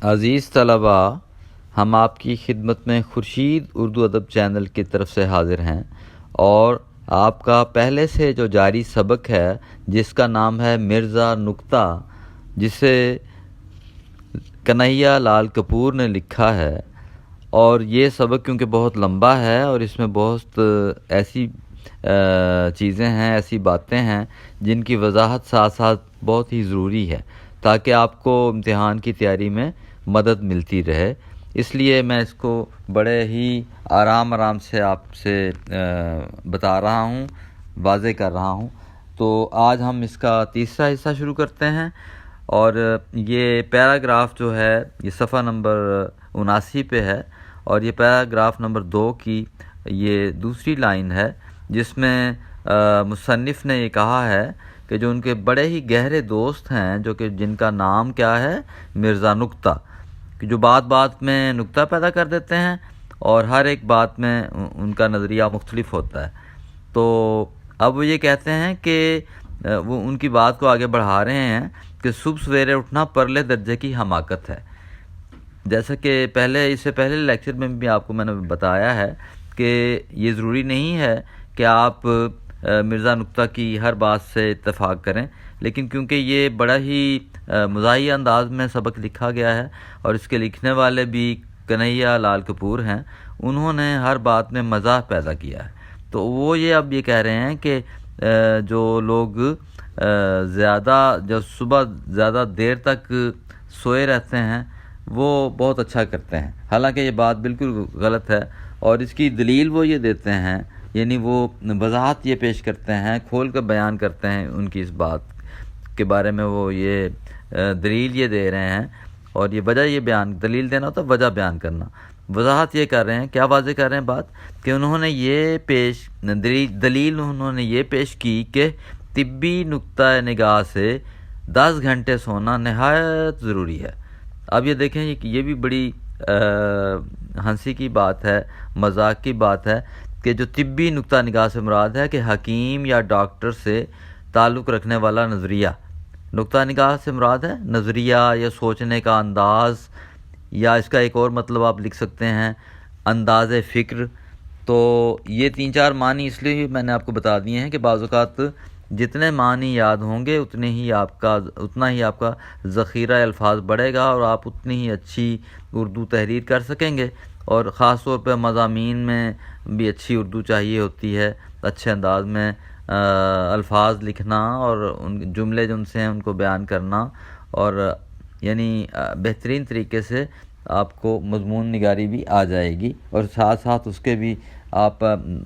عزیز طلبہ، ہم آپ کی خدمت میں خورشید اردو ادب چینل کی طرف سے حاضر ہیں اور آپ کا پہلے سے جو جاری سبق ہے جس کا نام ہے مرزا نکتہ، جسے کنہیا لال کپور نے لکھا ہے، اور یہ سبق کیونکہ بہت لمبا ہے اور اس میں بہت ایسی چیزیں ہیں، ایسی باتیں ہیں جن کی وضاحت ساتھ ساتھ بہت ہی ضروری ہے تاکہ آپ کو امتحان کی تیاری میں مدد ملتی رہے۔ اس لیے میں اس کو بڑے ہی آرام سے آپ سے بتا رہا ہوں، واضح کر رہا ہوں۔ تو آج ہم اس کا تیسرا حصہ شروع کرتے ہیں، اور یہ پیراگراف جو ہے یہ صفحہ نمبر 79 پہ ہے، اور یہ پیراگراف نمبر 2 کی یہ دوسری لائن ہے، جس میں مصنف نے یہ کہا ہے کہ جو ان کے بڑے ہی گہرے دوست ہیں، جو کہ جن کا نام کیا ہے، مرزا نکتہ، کہ جو بات بات میں نکتہ پیدا کر دیتے ہیں اور ہر ایک بات میں ان کا نظریہ مختلف ہوتا ہے۔ تو اب وہ یہ کہتے ہیں کہ وہ ان کی بات کو آگے بڑھا رہے ہیں کہ صبح سویرے اٹھنا پرلے درجے کی حماقت ہے۔ جیسا کہ اس سے پہلے لیکچر میں بھی آپ کو میں نے بتایا ہے کہ یہ ضروری نہیں ہے کہ آپ مرزا نکتہ کی ہر بات سے اتفاق کریں، لیکن کیونکہ یہ بڑا ہی مزاحیہ انداز میں سبق لکھا گیا ہے اور اس کے لکھنے والے بھی کنہیا لال کپور ہیں، انہوں نے ہر بات میں مزاح پیدا کیا ہے۔ تو وہ اب یہ کہہ رہے ہیں کہ جو لوگ جو صبح زیادہ دیر تک سوئے رہتے ہیں وہ بہت اچھا کرتے ہیں، حالانکہ یہ بات بالکل غلط ہے، اور اس کی دلیل وہ یہ دیتے ہیں، یعنی وہ وضاحت یہ پیش کرتے ہیں، کھول کر بیان کرتے ہیں ان کی اس بات کے بارے میں، وہ یہ دلیل یہ دے رہے ہیں، اور یہ وجہ یہ دلیل دینا ہوتا ہے، وجہ بیان کرنا، وضاحت یہ کر رہے ہیں، کیا واضح کر رہے ہیں بات، کہ انہوں نے یہ دلیل انہوں نے یہ پیش کی کہ طبی نقطہ نگاہ سے 10 گھنٹے سونا نہایت ضروری ہے۔ اب یہ دیکھیں، یہ بھی بڑی ہنسی کی بات ہے، مذاق کی بات ہے کہ جو طبی نقطہ نگاہ سے مراد ہے کہ حکیم یا ڈاکٹر سے تعلق رکھنے والا نظریہ، نقطہ نگاہ سے مراد ہے نظریہ یا سوچنے کا انداز، یا اس کا ایک اور مطلب آپ لکھ سکتے ہیں انداز فکر۔ تو یہ 3-4 معنی اس لیے میں نے آپ کو بتا دیے ہیں کہ بعض اوقات جتنے معنی یاد ہوں گے اتنا ہی آپ کا ذخیرہ الفاظ بڑھے گا، اور آپ اتنی ہی اچھی اردو تحریر کر سکیں گے، اور خاص طور پہ مضامین میں بھی اچھی اردو چاہیے ہوتی ہے، اچھے انداز میں الفاظ لکھنا اور ان جملے جو ان سے ہیں ان کو بیان کرنا، اور یعنی بہترین طریقے سے آپ کو مضمون نگاری بھی آ جائے گی، اور ساتھ ساتھ اس کے بھی آپ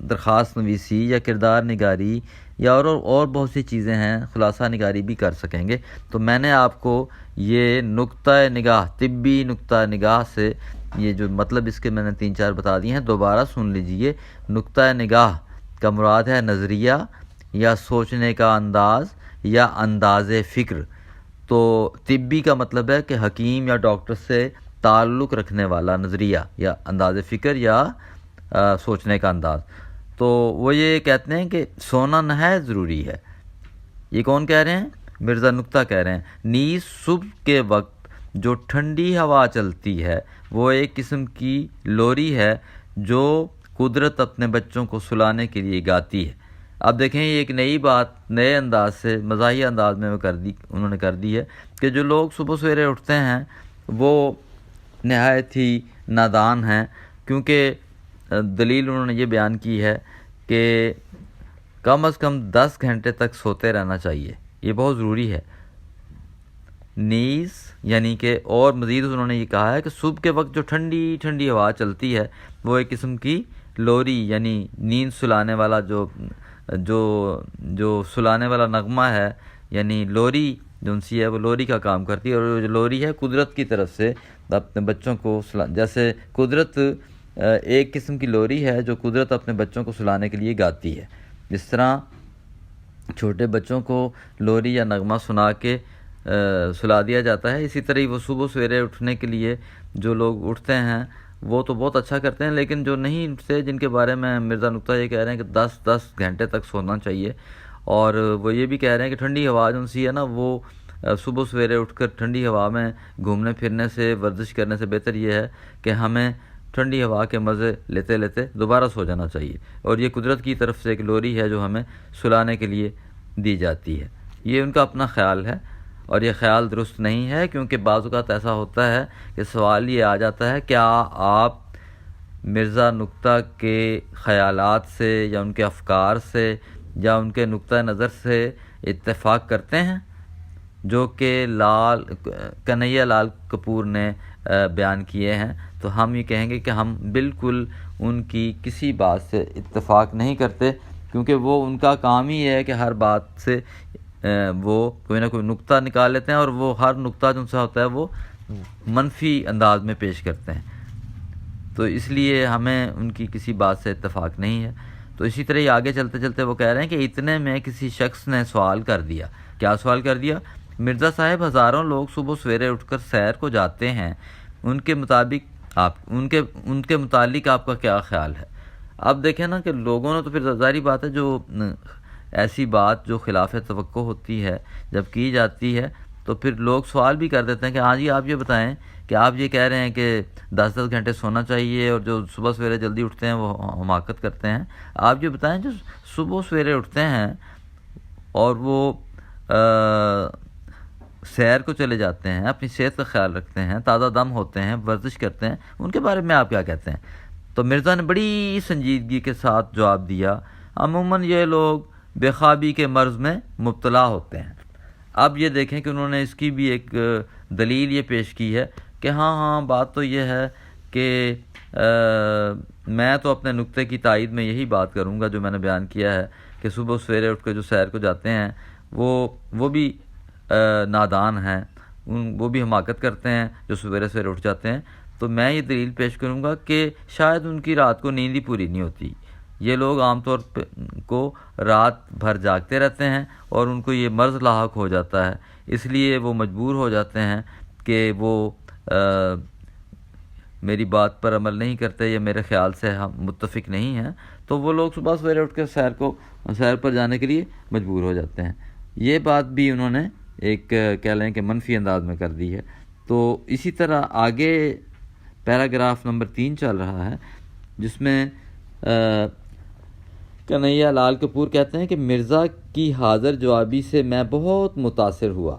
درخواست نویسی یا کردار نگاری یا اور بہت سی چیزیں ہیں، خلاصہ نگاری بھی کر سکیں گے۔ تو میں نے آپ کو یہ نقطہ نگاہ، طبی نقطہ نگاہ سے، یہ جو مطلب اس کے میں نے 3-4 بتا دیے ہیں، دوبارہ سن لیجئے۔ نقطہ نگاہ کا مراد ہے نظریہ یا سوچنے کا انداز یا انداز فکر۔ تو طبی کا مطلب ہے کہ حکیم یا ڈاکٹر سے تعلق رکھنے والا نظریہ یا انداز فکر یا سوچنے کا انداز۔ تو وہ یہ کہتے ہیں کہ سونا نہایت ضروری ہے۔ یہ کون کہہ رہے ہیں؟ مرزا نکتہ کہہ رہے ہیں۔ نیز صبح کے وقت جو ٹھنڈی ہوا چلتی ہے وہ ایک قسم کی لوری ہے جو قدرت اپنے بچوں کو سلانے کے لیے گاتی ہے۔ اب دیکھیں، یہ ایک نئی بات نئے انداز سے، مزاحیہ انداز میں انہوں نے کر دی ہے کہ جو لوگ صبح سویرے اٹھتے ہیں وہ نہایت ہی نادان ہیں، کیونکہ دلیل انہوں نے یہ بیان کی ہے کہ کم از کم 10 گھنٹے تک سوتے رہنا چاہیے، یہ بہت ضروری ہے۔ نیز یعنی کہ اور مزید انہوں نے یہ کہا ہے کہ صبح کے وقت جو ٹھنڈی ٹھنڈی ہوا چلتی ہے وہ ایک قسم کی لوری، یعنی نیند سلانے والا جو سلانے والا نغمہ ہے، یعنی لوری جو ان سی ہے، وہ لوری کا کام کرتی ہے، اور جو لوری ہے قدرت کی طرف سے اپنے بچوں کو جیسے قدرت ایک قسم کی لوری ہے جو قدرت اپنے بچوں کو سلانے کے لیے گاتی ہے۔ جس طرح چھوٹے بچوں کو لوری یا نغمہ سنا کے سلا دیا جاتا ہے، اسی طرح وہ صبح سویرے اٹھنے کے لیے جو لوگ اٹھتے ہیں وہ تو بہت اچھا کرتے ہیں، لیکن جو نہیں اٹھتے، جن کے بارے میں مرزا نکتہ یہ کہہ رہے ہیں کہ 10 گھنٹے تک سونا چاہیے، اور وہ یہ بھی کہہ رہے ہیں کہ ٹھنڈی ہوا جو سی ہے نا وہ صبح سویرے اٹھ کر ٹھنڈی ہوا میں گھومنے پھرنے سے، ورزش کرنے سے بہتر یہ ہے کہ ہمیں ٹھنڈی ہوا کے مزے لیتے لیتے دوبارہ سو جانا چاہیے، اور یہ قدرت کی طرف سے ایک لوری ہے جو ہمیں سلانے کے لیے دی جاتی ہے۔ یہ ان کا اپنا خیال ہے، اور یہ خیال درست نہیں ہے، کیونکہ بعض اوقات ایسا ہوتا ہے کہ سوال یہ آ جاتا ہے، کیا آپ مرزا نقطہ کے خیالات سے یا ان کے افکار سے یا ان کے نقطہ نظر سے اتفاق کرتے ہیں جو کہ کنہیا لال کپور نے بیان کیے ہیں؟ تو ہم یہ کہیں گے کہ ہم بالکل ان کی کسی بات سے اتفاق نہیں کرتے، کیونکہ وہ ان کا کام ہی ہے کہ ہر بات سے وہ کوئی نہ کوئی نقطہ نکال لیتے ہیں، اور وہ ہر نقطہ جو ان سے ہوتا ہے وہ منفی انداز میں پیش کرتے ہیں، تو اس لیے ہمیں ان کی کسی بات سے اتفاق نہیں ہے۔ تو اسی طرح ہی آگے چلتے چلتے وہ کہہ رہے ہیں کہ اتنے میں کسی شخص نے سوال کر دیا۔ کیا سوال کر دیا؟ مرزا صاحب، ہزاروں لوگ صبح سویرے اٹھ کر سیر کو جاتے ہیں، ان کے متعلق آپ کا کیا خیال ہے؟ اب دیکھیں نا کہ لوگوں نے تو پھر ظاہری بات ہے، جو ایسی بات جو خلاف توقع ہوتی ہے جب کی جاتی ہے تو پھر لوگ سوال بھی کر دیتے ہیں کہ ہاں جی آپ یہ بتائیں کہ آپ یہ کہہ رہے ہیں کہ 10 گھنٹے سونا چاہیے، اور جو صبح سویرے جلدی اٹھتے ہیں وہ حماقت کرتے ہیں۔ آپ یہ بتائیں جو صبح سویرے اٹھتے ہیں اور وہ سیر کو چلے جاتے ہیں، اپنی صحت کا خیال رکھتے ہیں، تازہ دم ہوتے ہیں، ورزش کرتے ہیں، ان کے بارے میں آپ کیا کہتے ہیں؟ تو مرزا نے بڑی سنجیدگی کے ساتھ جواب دیا، عموماً یہ لوگ بے خوابی کے مرض میں مبتلا ہوتے ہیں۔ اب یہ دیکھیں کہ انہوں نے اس کی بھی ایک دلیل یہ پیش کی ہے کہ ہاں بات تو یہ ہے کہ میں تو اپنے نقطے کی تائید میں یہی بات کروں گا جو میں نے بیان کیا ہے کہ صبح سویرے اٹھ کے جو سیر کو جاتے ہیں وہ بھی نادان ہیں، وہ بھی حماقت کرتے ہیں جو سویرے سویرے اٹھ جاتے ہیں۔ تو میں یہ دلیل پیش کروں گا کہ شاید ان کی رات کو نیند ہی پوری نہیں ہوتی۔ یہ لوگ عام طور کو رات بھر جاگتے رہتے ہیں اور ان کو یہ مرض لاحق ہو جاتا ہے، اس لیے وہ مجبور ہو جاتے ہیں کہ وہ میری بات پر عمل نہیں کرتے یا میرے خیال سے ہم متفق نہیں ہیں، تو وہ لوگ صبح سویرے اٹھ کے سیر پر جانے کے لیے مجبور ہو جاتے ہیں۔ یہ بات بھی انہوں نے ایک کہہ لیں کہ منفی انداز میں کر دی ہے۔ تو اسی طرح آگے پیراگراف نمبر 3 چل رہا ہے، جس میں کنہیا لال کپور کہتے ہیں کہ مرزا کی حاضر جوابی سے میں بہت متاثر ہوا۔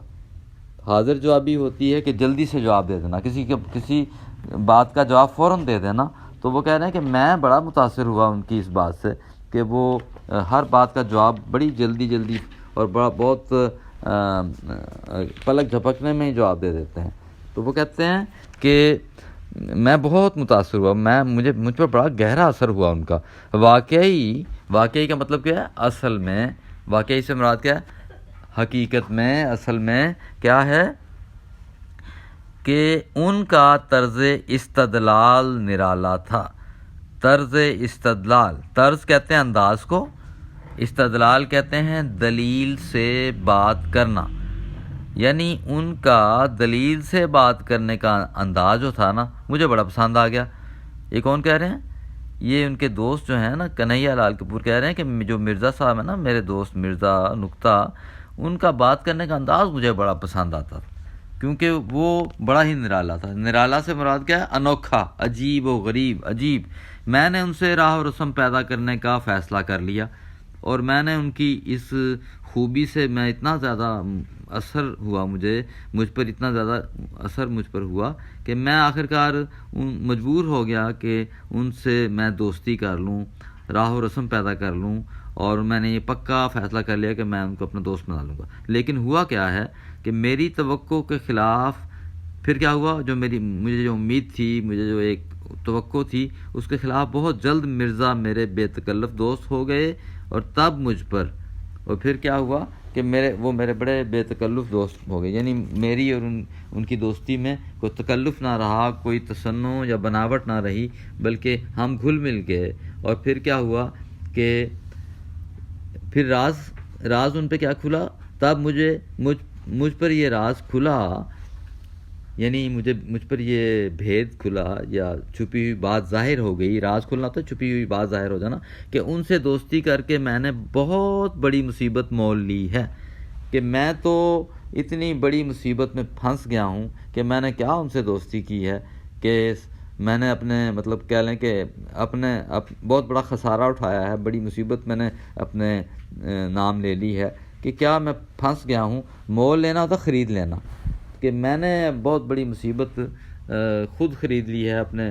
حاضر جوابی ہوتی ہے کہ جلدی سے جواب دے دینا، کسی بات کا جواب فوراً دے دینا۔ تو وہ کہہ رہے ہیں کہ میں بڑا متاثر ہوا ان کی اس بات سے کہ وہ ہر بات کا جواب بڑی جلدی اور بہت پلک جھپکنے میں ہی جواب دے دیتے ہیں۔ تو وہ کہتے ہیں کہ میں بہت متاثر ہوا، مجھ پر بڑا گہرا اثر ہوا ان کا۔ واقعی کا مطلب کیا ہے؟ اصل میں واقعی سے مراد کیا ہے؟ حقیقت میں، اصل میں کیا ہے کہ ان کا طرز استدلال نرالا تھا۔ طرز کہتے ہیں انداز کو، استدلال کہتے ہیں دلیل سے بات کرنا، یعنی ان کا دلیل سے بات کرنے کا انداز جو تھا نا مجھے بڑا پسند آ گیا۔ یہ کون کہہ رہے ہیں؟ یہ ان کے دوست جو ہیں نا کنہیا لال کپور کہہ رہے ہیں کہ جو مرزا صاحب ہیں نا، میرے دوست مرزا نقطہ، ان کا بات کرنے کا انداز مجھے بڑا پسند آتا تھا، کیونکہ وہ بڑا ہی نرالا تھا۔ نرالا سے مراد کیا ہے؟ انوکھا، عجیب و غریب، عجیب۔ میں نے ان سے راہ و رسم پیدا کرنے کا فیصلہ کر لیا، اور میں نے ان کی اس خوبی سے میں اتنا زیادہ اثر ہوا، مجھ پر اتنا زیادہ اثر مجھ پر ہوا کہ میں آخرکار مجبور ہو گیا کہ ان سے میں دوستی کر لوں، راہ و رسم پیدا کر لوں، اور میں نے یہ پکا فیصلہ کر لیا کہ میں ان کو اپنا دوست بنا لوں گا۔ لیکن ہوا کیا ہے کہ میری توقع کے خلاف پھر کیا ہوا؟ مجھے جو امید تھی، مجھے جو ایک توقع تھی، اس کے خلاف بہت جلد مرزا میرے بے تکلف دوست ہو گئے، اور تب مجھ پر، اور پھر کیا ہوا کہ وہ میرے بڑے بے تکلف دوست ہو گئے، یعنی میری اور ان کی دوستی میں کوئی تکلف نہ رہا، کوئی تصنع یا بناوٹ نہ رہی، بلکہ ہم گھل مل گئے۔ اور پھر کیا ہوا کہ پھر راز ان پہ کیا کھلا؟ تب مجھ پر یہ راز کھلا، یعنی مجھ پر یہ بھید کھلا یا چھپی ہوئی بات ظاہر ہو گئی۔ راز کھلنا تو چھپی ہوئی بات ظاہر ہو جانا، کہ ان سے دوستی کر کے میں نے بہت بڑی مصیبت مول لی ہے۔ کہ میں تو اتنی بڑی مصیبت میں پھنس گیا ہوں کہ میں نے کیا ان سے دوستی کی ہے کہ میں نے اپنے مطلب کہہ لیں کہ بہت بڑا خسارہ اٹھایا ہے، بڑی مصیبت میں نے اپنے نام لے لی ہے کہ کیا میں پھنس گیا ہوں۔ مول لینا ہوتا خرید لینا، کہ میں نے بہت بڑی مصیبت خود خرید لی ہے، اپنے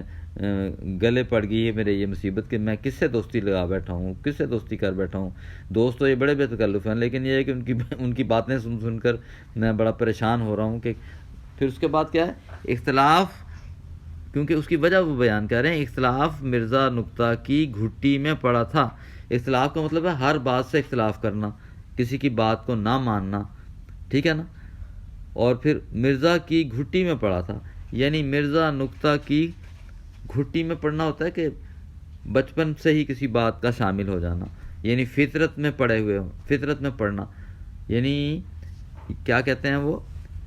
گلے پڑ گئی ہے میرے یہ مصیبت کہ میں کس سے دوستی لگا بیٹھا ہوں، کس سے دوستی کر بیٹھا ہوں۔ دوست تو یہ بڑے بے تکلف ہیں، لیکن یہ ہے کہ ان کی باتیں سن کر میں بڑا پریشان ہو رہا ہوں۔ کہ پھر اس کے بعد کیا ہے، اختلاف، کیونکہ اس کی وجہ وہ بیان کر رہے ہیں، اختلاف مرزا نکتہ کی گھٹی میں پڑا تھا۔ اختلاف کا مطلب ہے ہر بات سے اختلاف کرنا، کسی کی بات کو نہ ماننا، ٹھیک ہے نا۔ اور پھر مرزا کی گھٹی میں پڑا تھا، یعنی مرزا نکتہ کی گھٹی میں پڑنا ہوتا ہے کہ بچپن سے ہی کسی بات کا شامل ہو جانا، یعنی فطرت میں پڑے ہوئے ہوں، فطرت میں پڑنا، یعنی کیا کہتے ہیں وہ،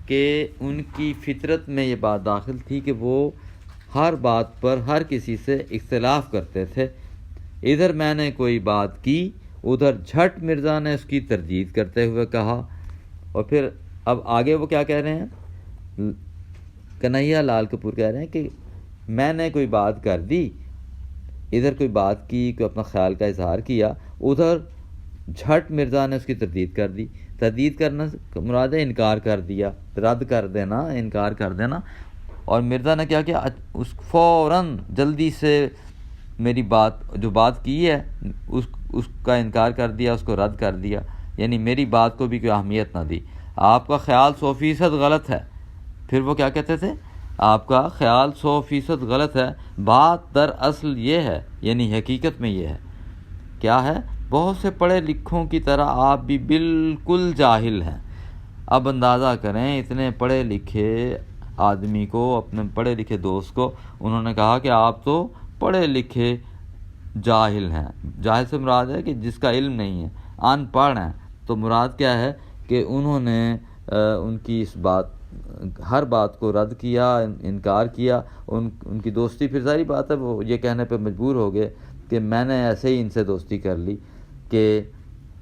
کہ ان کی فطرت میں یہ بات داخل تھی کہ وہ ہر بات پر ہر کسی سے اختلاف کرتے تھے۔ ادھر میں نے کوئی بات کی، ادھر جھٹ مرزا نے اس کی تردید کرتے ہوئے کہا۔ اور پھر اب آگے وہ کیا کہہ رہے ہیں، کنہیا لال کپور کہہ رہے ہیں کہ میں نے کوئی بات کر دی، ادھر کوئی بات کی، کوئی اپنا خیال کا اظہار کیا، ادھر جھٹ مرزا نے اس کی تردید کر دی۔ تردید کرنا مراد ہے انکار کر دیا، رد کر دینا، انکار کر دینا۔ اور مرزا نے کیا کیا، اس فوراً جلدی سے میری بات جو بات کی ہے اس کا انکار کر دیا، اس کو رد کر دیا، یعنی میری بات کو بھی کوئی اہمیت نہ دی۔ آپ کا خیال 100% غلط ہے۔ پھر وہ کیا کہتے تھے، آپ کا خیال 100% غلط ہے، بات دراصل یہ ہے، یعنی حقیقت میں یہ ہے، کیا ہے، بہت سے پڑھے لکھوں کی طرح آپ بھی بالکل جاہل ہیں۔ اب اندازہ کریں، اتنے پڑھے لکھے آدمی کو، اپنے پڑھے لکھے دوست کو انہوں نے کہا کہ آپ تو پڑھے لکھے جاہل ہیں۔ جاہل سے مراد ہے کہ جس کا علم نہیں ہے، ان پڑھ ہیں۔ تو مراد کیا ہے کہ انہوں نے ان کی اس بات، ہر بات کو رد کیا، انکار کیا۔ ان کی دوستی، پھر ظاہری بات ہے وہ یہ کہنے پہ مجبور ہو گئے کہ میں نے ایسے ہی ان سے دوستی کر لی کہ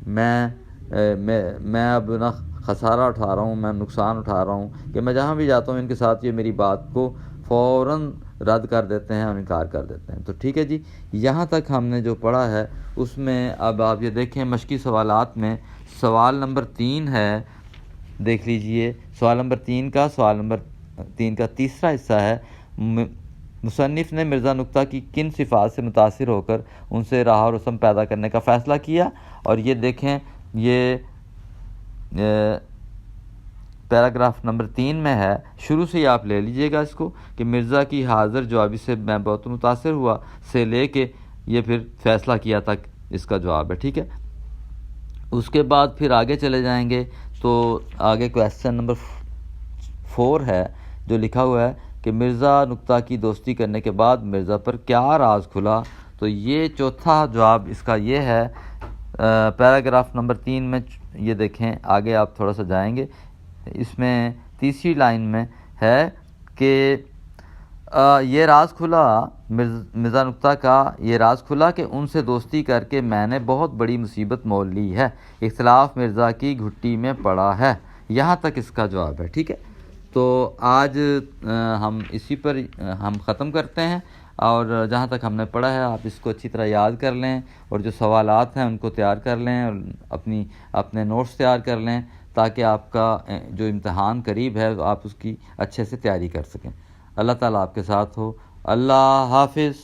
میں اب نہ خسارہ اٹھا رہا ہوں، میں نقصان اٹھا رہا ہوں، کہ میں جہاں بھی جاتا ہوں ان کے ساتھ یہ میری بات کو فوراً رد کر دیتے ہیں اور انکار کر دیتے ہیں۔ تو ٹھیک ہے جی، یہاں تک ہم نے جو پڑھا ہے اس میں اب آپ یہ دیکھیں مشقی سوالات میں سوال نمبر 3 ہے، دیکھ لیجئے سوال نمبر 3 کا تیسرا حصہ ہے، مصنف نے مرزا نکتہ کی کن صفات سے متاثر ہو کر ان سے راہ و رسم پیدا کرنے کا فیصلہ کیا۔ اور یہ دیکھیں، یہ پیراگراف نمبر 3 میں ہے، شروع سے ہی آپ لے لیجئے گا اس کو، کہ مرزا کی حاضر جوابی سے میں بہت متاثر ہوا سے لے کے یہ پھر فیصلہ کیا تک اس کا جواب ہے، ٹھیک ہے۔ اس کے بعد پھر آگے چلے جائیں گے تو آگے کویسچن نمبر 4 ہے جو لکھا ہوا ہے کہ مرزا نکتہ کی دوستی کرنے کے بعد مرزا پر کیا راز کھلا۔ تو یہ چوتھا جواب اس کا یہ ہے، پیراگراف نمبر 3 میں یہ دیکھیں، آگے آپ تھوڑا سا جائیں گے، اس میں تیسری لائن میں ہے کہ یہ راز کھلا، مرزا نکتہ کا یہ راز کھلا کہ ان سے دوستی کر کے میں نے بہت بڑی مصیبت مول لی ہے، اختلاف مرزا کی گھٹی میں پڑا ہے۔ یہاں تک اس کا جواب ہے، ٹھیک ہے۔ تو آج ہم اسی پر ہم ختم کرتے ہیں، اور جہاں تک ہم نے پڑھا ہے آپ اس کو اچھی طرح یاد کر لیں، اور جو سوالات ہیں ان کو تیار کر لیں، اور اپنے نوٹس تیار کر لیں، تاکہ آپ کا جو امتحان قریب ہے آپ اس کی اچھے سے تیاری کر سکیں۔ اللہ تعالیٰ آپ کے ساتھ ہو۔ اللہ حافظ۔